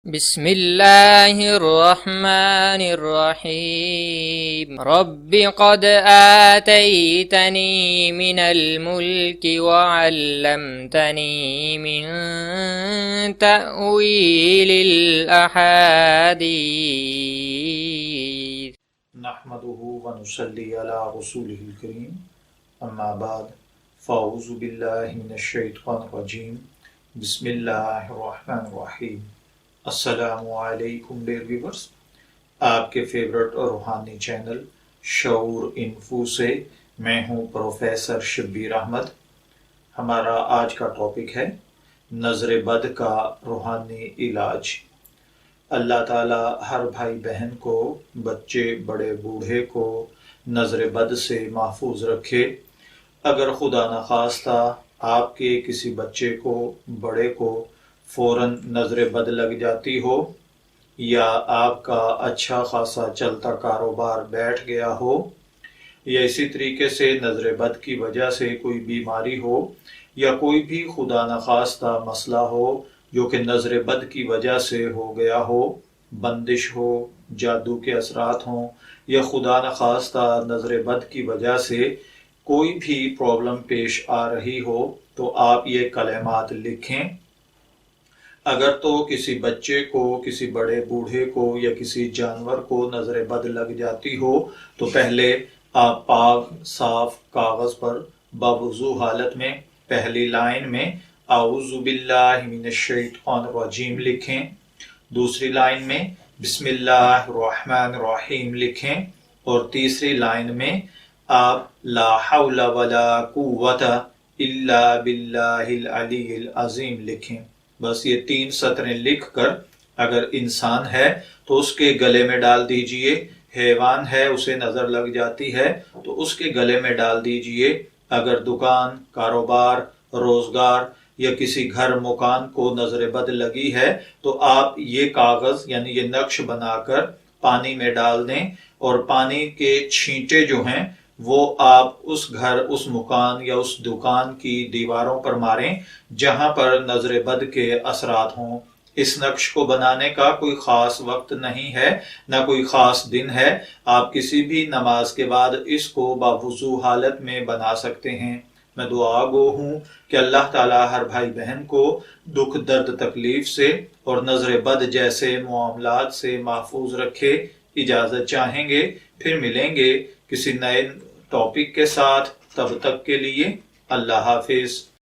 بسم الله الرحمن الرحيم رب قد آتيتني من الملك وعلمتني من تأويل الأحاديث نحمده ونصلي على رسوله الكريم اما بعد فاعوذ باللہ من الشیطان الرجیم بسم اللہ الرحمن الرحیم السلام علیکم ڈیئر ویورز، آپ کے فیورٹ اور روحانی چینل شعور انفو سے میں ہوں پروفیسر شبیر احمد۔ ہمارا آج کا ٹاپک ہے نظر بد کا روحانی علاج۔ اللہ تعالیٰ ہر بھائی بہن کو، بچے بڑے بوڑھے کو نظر بد سے محفوظ رکھے۔ اگر خدا نخواستہ آپ کے کسی بچے کو، بڑے کو فوراً نظر بد لگ جاتی ہو، یا آپ کا اچھا خاصا چلتا کاروبار بیٹھ گیا ہو، یا اسی طریقے سے نظر بد کی وجہ سے کوئی بیماری ہو، یا کوئی بھی خدا نخواستہ مسئلہ ہو جو کہ نظر بد کی وجہ سے ہو گیا ہو، بندش ہو، جادو کے اثرات ہوں، یا خدا نخواستہ نظر بد کی وجہ سے کوئی بھی پرابلم پیش آ رہی ہو، تو آپ یہ کلمات لکھیں۔ اگر تو کسی بچے کو، کسی بڑے بوڑھے کو یا کسی جانور کو نظر بد لگ جاتی ہو تو پہلے آپ پاک صاف کاغذ پر باوضو حالت میں پہلی لائن میں اعوذ باللہ من الشیطان الرجیم لکھیں، دوسری لائن میں بسم اللہ الرحمن الرحیم لکھیں، اور تیسری لائن میں آپ لا حول ولا قوت الا باللہ العلی العظیم لکھیں۔ بس یہ 3 سطریں لکھ کر اگر انسان ہے تو اس کے گلے میں ڈال دیجئے، حیوان ہے اسے نظر لگ جاتی ہے تو اس کے گلے میں ڈال دیجئے، اگر دکان، کاروبار، روزگار یا کسی گھر مکان کو نظر بد لگی ہے تو آپ یہ کاغذ یعنی یہ نقش بنا کر پانی میں ڈال دیں، اور پانی کے چھینٹے جو ہیں وہ آپ اس گھر، اس مکان یا اس دکان کی دیواروں پر ماریں جہاں پر نظر بد کے اثرات ہوں۔ اس نقش کو بنانے کا کوئی خاص وقت نہیں ہے، نہ کوئی خاص دن ہے، آپ کسی بھی نماز کے بعد اس کو باوضو حالت میں بنا سکتے ہیں۔ میں دعا گو ہوں کہ اللہ تعالیٰ ہر بھائی بہن کو دکھ درد تکلیف سے اور نظر بد جیسے معاملات سے محفوظ رکھے۔ اجازت چاہیں گے، پھر ملیں گے کسی نئے ٹاپک کے ساتھ، تب تک کے لیے اللہ حافظ۔